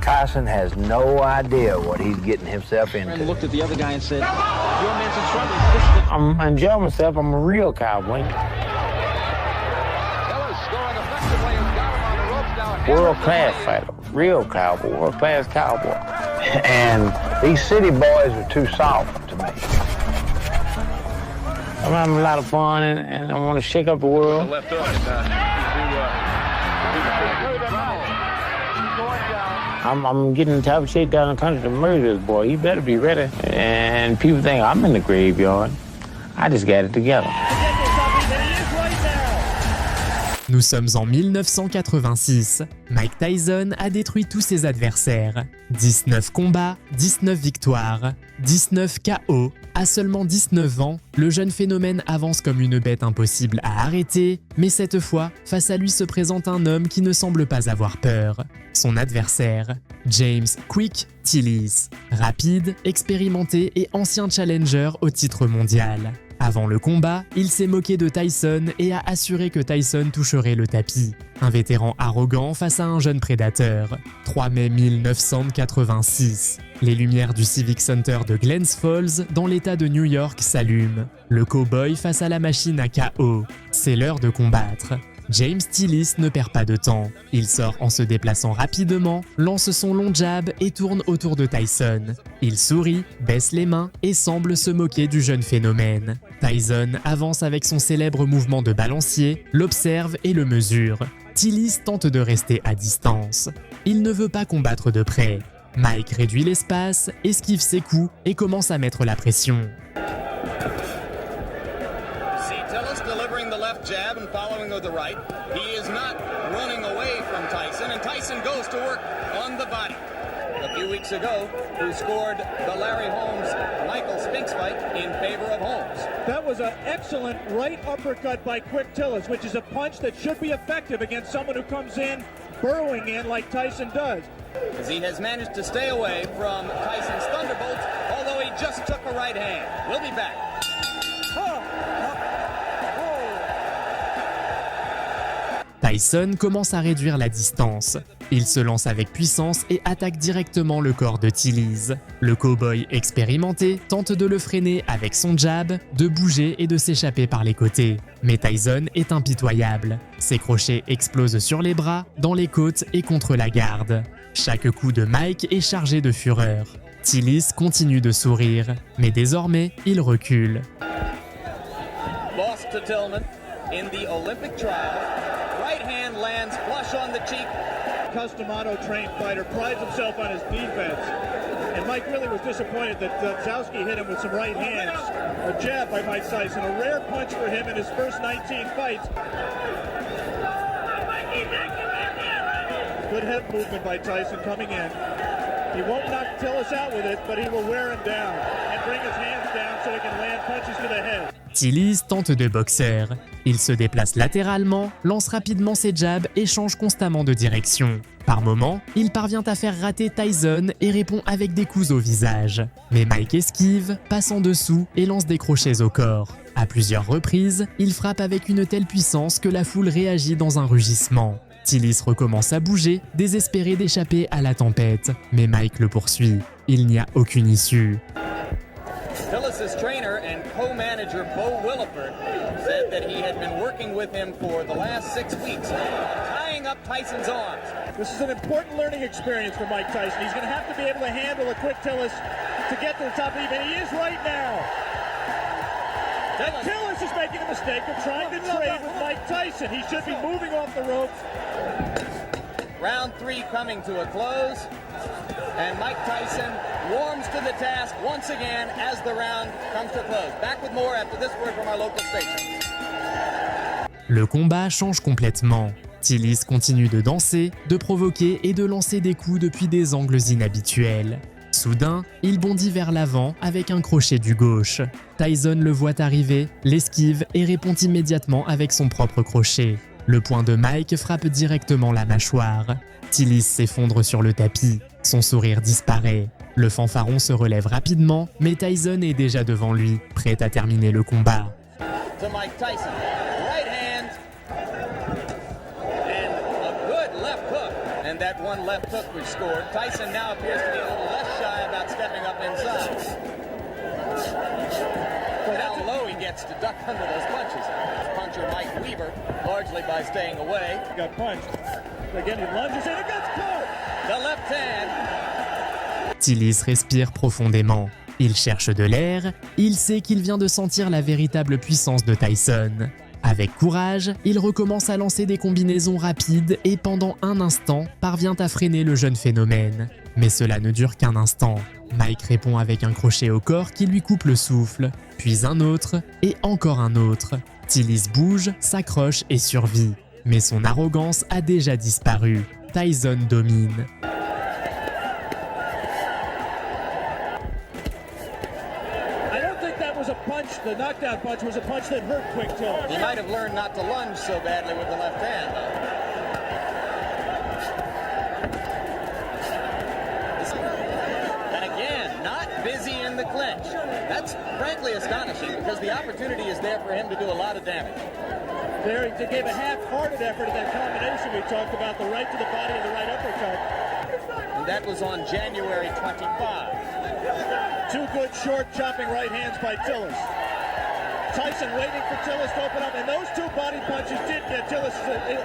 Tyson has no idea what he's getting himself into. And looked at the other guy and said, "Your man's in trouble." I'm enjoying myself. I'm a real cowboy. World-class fighter, real cowboy, world-class cowboy. And these city boys are too soft to me. I'm having a lot of fun, and I want to shake up the world. I'm getting in top shape down in the country to murder this boy. He better be ready. And people think I'm in the graveyard. I just got it together. Nous sommes en 1986. Mike Tyson a détruit tous ses adversaires. 19 combats, 19 victoires, 19 KO. À seulement 19 ans, le jeune phénomène avance comme une bête impossible à arrêter, mais cette fois, face à lui se présente un homme qui ne semble pas avoir peur. Son adversaire, James Quick Tillis. Rapide, expérimenté et ancien challenger au titre mondial. Avant le combat, il s'est moqué de Tyson et a assuré que Tyson toucherait le tapis. Un vétéran arrogant face à un jeune prédateur. 3 mai 1986. Les lumières du Civic Center de Glens Falls, dans l'état de New York, s'allument. Le cow-boy face à la machine à KO. C'est l'heure de combattre. James Tillis ne perd pas de temps. Il sort en se déplaçant rapidement, lance son long jab et tourne autour de Tyson. Il sourit, baisse les mains et semble se moquer du jeune phénomène. Tyson avance avec son célèbre mouvement de balancier, l'observe et le mesure. Tillis tente de rester à distance. Il ne veut pas combattre de près. Mike réduit l'espace, esquive ses coups et commence à mettre la pression. Jab and following with the right. He is not running away from Tyson, and Tyson goes to work on the body. A few weeks ago, who scored the Larry Holmes-Michael Spinks fight in favor of Holmes. That was an excellent right uppercut by Quick Tillis, which is a punch that should be effective against someone who comes in, burrowing in like Tyson does. As he has managed to stay away from Tyson's thunderbolts, although he just took a right hand. We'll be back. Tyson commence à réduire la distance. Il se lance avec puissance et attaque directement le corps de Tillis. Le cow-boy expérimenté tente de le freiner avec son jab, de bouger et de s'échapper par les côtés. Mais Tyson est impitoyable. Ses crochets explosent sur les bras, dans les côtes et contre la garde. Chaque coup de Mike est chargé de fureur. Tillis continue de sourire, mais désormais, il recule. Lost to Tillman in the Olympic trial. Right hand lands flush on the cheek. Custom auto-trained fighter prides himself on his defense. And Mike really was disappointed that Zowski hit him with some right hands. A jab by Mike Tyson, a rare punch for him in his first 19 fights. Good head movement by Tyson coming in. He won't knock Tillis out with it, but he will wear him down and bring his hands down so he can land punches to the head. Tillis tente de boxeur. Il se déplace latéralement, lance rapidement ses jabs et change constamment de direction. Par moments, il parvient à faire rater Tyson et répond avec des coups au visage. Mais Mike esquive, passe en dessous et lance des crochets au corps. À plusieurs reprises, il frappe avec une telle puissance que la foule réagit dans un rugissement. Tillis recommence à bouger, désespéré d'échapper à la tempête. Mais Mike le poursuit. Il n'y a aucune issue. Tillis' trainer and co-manager Bo Williford said that he had been working with him for the last 6 weeks, tying up Tyson's arms. This is an important learning experience for Mike Tyson. He's going to have to be able to handle a Quick Tillis to get to the top of the event. He is right now. Tillis is making a mistake of trying to trade with Mike Tyson. He should be moving off the ropes. Round 3 coming to a close, and Mike Tyson warms to the task once again as the round comes to a close. Back with more after this word from our local station. Le combat change complètement. Tillis continue de danser, de provoquer et de lancer des coups depuis des angles inhabituels. Soudain, il bondit vers l'avant avec un crochet du gauche. Tyson le voit arriver, l'esquive et répond immédiatement avec son propre crochet. Le poing de Mike frappe directement la mâchoire. Tillis s'effondre sur le tapis. Son sourire disparaît. Le fanfaron se relève rapidement, mais Tyson est déjà devant lui, prêt à terminer le combat. To Mike Tyson. Right hand. And a good left hook. And that one one left hook was scored. Tyson now appears to be a little less shy about stepping up inside. But how low he gets to duck under those punches. Puncher Mike Weaver, largely by staying away. He got punched. Again, he lunges and it gets caught. The left hand. Tillis respire profondément. Il cherche de l'air, il sait qu'il vient de sentir la véritable puissance de Tyson. Avec courage, il recommence à lancer des combinaisons rapides et pendant un instant, parvient à freiner le jeune phénomène. Mais cela ne dure qu'un instant. Mike répond avec un crochet au corps qui lui coupe le souffle, puis un autre et encore un autre. Tillis bouge, s'accroche et survit. Mais son arrogance a déjà disparu. Tyson domine. The knockdown punch was a punch that hurt Quick Tillis. He might have learned not to lunge so badly with the left hand, though. And again, not busy in the clinch. That's frankly astonishing because the opportunity is there for him to do a lot of damage. There, he gave a half-hearted effort at that combination we talked about, the right to the body and the right uppercut. And that was on January 25. Two good short chopping right hands by Tillis. Tyson waiting for Tillis to open up, and those two body punches did get Tillis'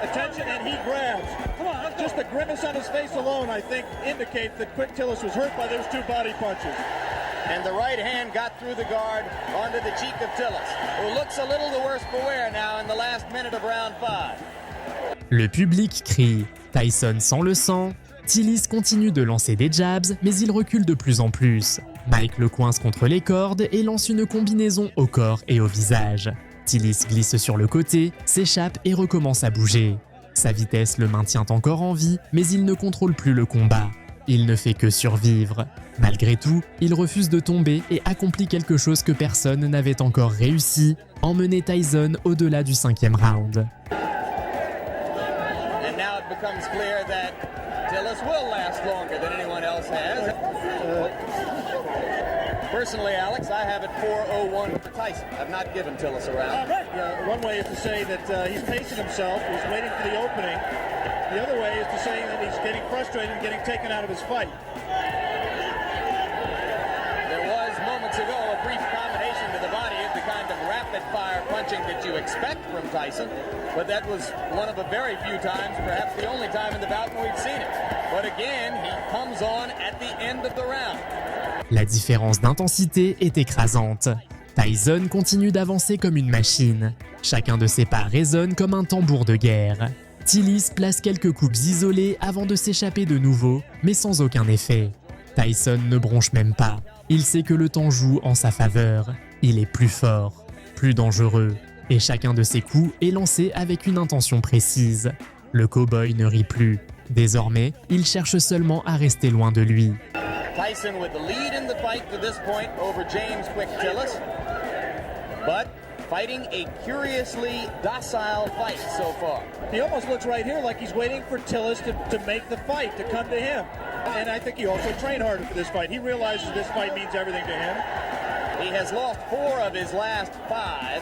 attention, and he grabs. Just the grimace on his face alone, I think, indicates that Quick Tillis was hurt by those two body punches. And the right hand got through the guard onto the cheek of Tillis, who looks a little the worse for wear now in the last minute of round 5. Le public crie. Tyson sent le sang. Tillis continue de lancer des jabs, mais il recule de plus en plus. Mike le coince contre les cordes et lance une combinaison au corps et au visage. Tillis glisse sur le côté, s'échappe et recommence à bouger. Sa vitesse le maintient encore en vie, mais il ne contrôle plus le combat. Il ne fait que survivre. Malgré tout, il refuse de tomber et accomplit quelque chose que personne n'avait encore réussi, emmener Tyson au-delà du 5e round. And now it becomes clear that Tillis will last longer than anyone else has. Personally, Alex, I have it 4-0-1 for Tyson. I've not given Tillis a round. One way is to say that he's pacing himself, he's waiting for the opening. The other way is to say that he's getting frustrated and getting taken out of his fight. There was moments ago a brief combination to the body of the kind of rapid-fire punching that you expect from Tyson, but that was one of a very few times, perhaps the only time in the bout when we've seen it. But again, he comes on at the end of the round. La différence d'intensité est écrasante. Tyson continue d'avancer comme une machine. Chacun de ses pas résonne comme un tambour de guerre. Tillis place quelques coups isolés avant de s'échapper de nouveau, mais sans aucun effet. Tyson ne bronche même pas. Il sait que le temps joue en sa faveur. Il est plus fort, plus dangereux, et chacun de ses coups est lancé avec une intention précise. Le cow-boy ne rit plus. Désormais, il cherche seulement à rester loin de lui. Tyson with the lead in the fight to this point over James Quick Tillis, but fighting a curiously docile fight so far. He almost looks right here like he's waiting for Tillis to make the fight, to come to him. And I think he also trained harder for this fight. He realizes this fight means everything to him. He has lost 4 of his last 5,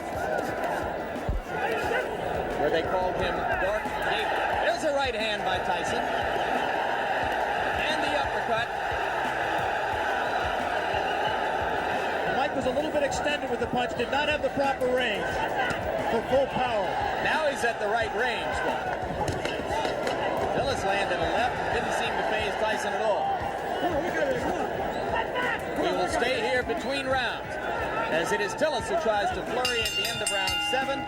where they called him Dark Gable. There's a right hand by Tyson, and the uppercut. Mike was a little bit extended with the punch, did not have the proper range for full power. Now he's at the right range, though. Tillis landed a left, didn't seem to faze Tyson at all. We will stay here between rounds, as it is Tillis who tries to flurry at the end of round 7.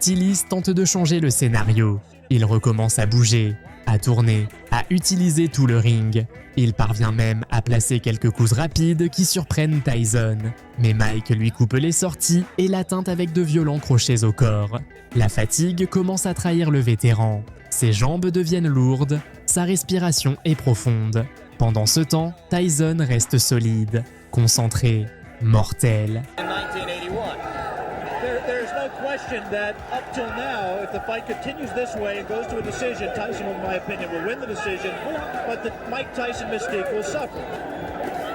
Tillis tente de changer le scénario. Il recommence à bouger, à tourner, à utiliser tout le ring. Il parvient même à placer quelques coups rapides qui surprennent Tyson. Mais Mike lui coupe les sorties et l'atteint avec de violents crochets au corps. La fatigue commence à trahir le vétéran. Ses jambes deviennent lourdes, sa respiration est profonde. Pendant ce temps, Tyson reste solide, concentré, mortel. In 1981. There's no question that up till now, if the fight continues this way and goes to a decision, Tyson, in my opinion, will win the decision, but the Mike Tyson mystique will suffer.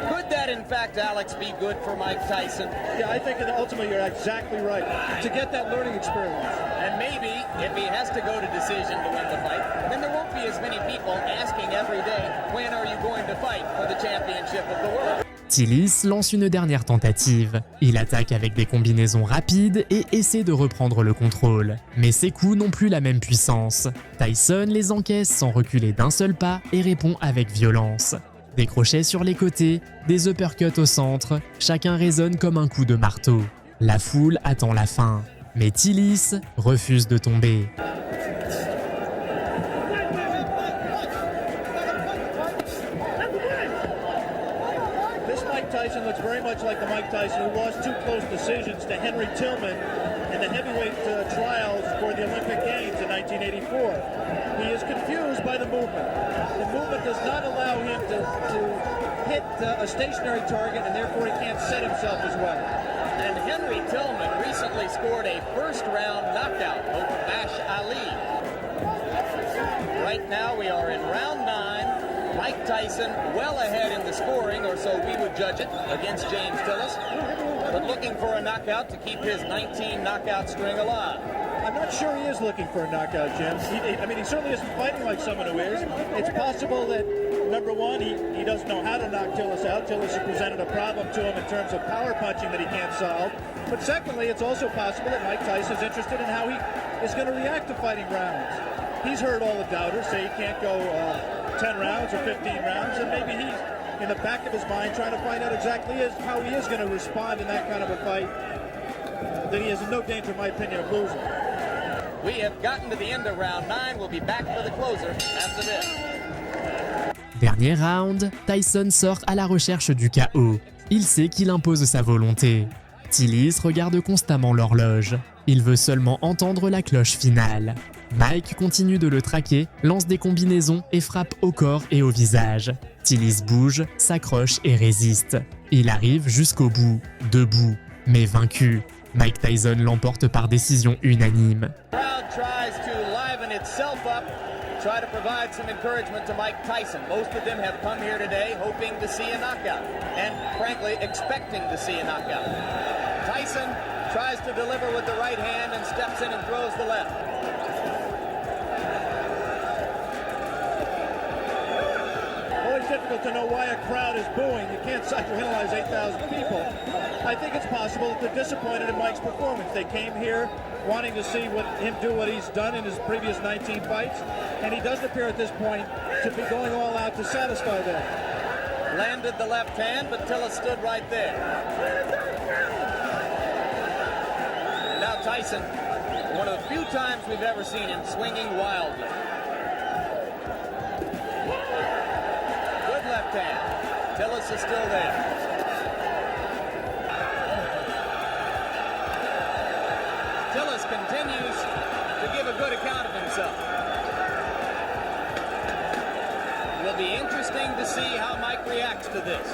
Could that, in fact, Alex, be good for Mike Tyson? Yeah, I think ultimately you're exactly right. To get that learning experience. And maybe, if he has to go to decision to win the fight, then there won't be as many people asking every day, when are you going to fight for the championship of the world? Tillis lance une dernière tentative. Il attaque avec des combinaisons rapides et essaie de reprendre le contrôle. Mais ses coups n'ont plus la même puissance. Tyson les encaisse sans reculer d'un seul pas et répond avec violence. Des crochets sur les côtés, des uppercuts au centre, chacun résonne comme un coup de marteau. La foule attend la fin. Mais Tillis refuse de tomber. Tyson looks very much like the Mike Tyson who lost two close decisions to Henry Tillman in the heavyweight trials for the Olympic Games in 1984. He is confused by the movement. The movement does not allow him to hit a stationary target, and therefore he can't set himself as well. And Henry Tillman recently scored a first-round knockout over Mash Ali. Right now we are in round 9. Mike Tyson well ahead in the scoring, or so we would judge it, against James Tillis, but looking for a knockout to keep his 19 knockout string alive. I'm not sure he is looking for a knockout, Jim. He certainly isn't fighting like someone who is. It's possible that, number one, he doesn't know how to knock Tillis out. Tillis has presented a problem to him in terms of power punching that he can't solve. But secondly, it's also possible that Mike Tyson is interested in how he is going to react to fighting rounds. He's heard all the doubters say he can't go 10 rounds or 15 rounds, and maybe he's in the back of his mind trying to find out exactly how he is going to respond in that kind of a fight that he is in no danger, in my opinion, of losing. We have gotten to the end of round 9. We'll be back for the closer after this. Dernier round, Tyson sort à la recherche du KO. Il sait qu'il impose sa volonté. Tillis regarde constamment l'horloge. Il veut seulement entendre la cloche finale. Mike continue de le traquer, lance des combinaisons et frappe au corps et au visage. Tillis bouge, s'accroche et résiste. Il arrive jusqu'au bout, debout, mais vaincu. Mike Tyson l'emporte par décision unanime. Try to provide some encouragement to Mike Tyson. Most of them have come here today hoping to see a knockout and, frankly, expecting to see a knockout. Tyson tries to deliver with the right hand and steps in and throws the left. Always difficult to know why a crowd is booing. You can't psychoanalyze 8,000 people. I think it's possible that they're disappointed in Mike's performance. They came here wanting to see him do what he's done in his previous 19 fights, and he doesn't appear at this point to be going all out to satisfy them. Landed the left hand, but Tillis stood right there. And now Tyson, one of the few times we've ever seen him swinging wildly. Good left hand. Tillis is still there. Tillis continues to give a good account of himself. It will be interesting to see how Mike reacts to this.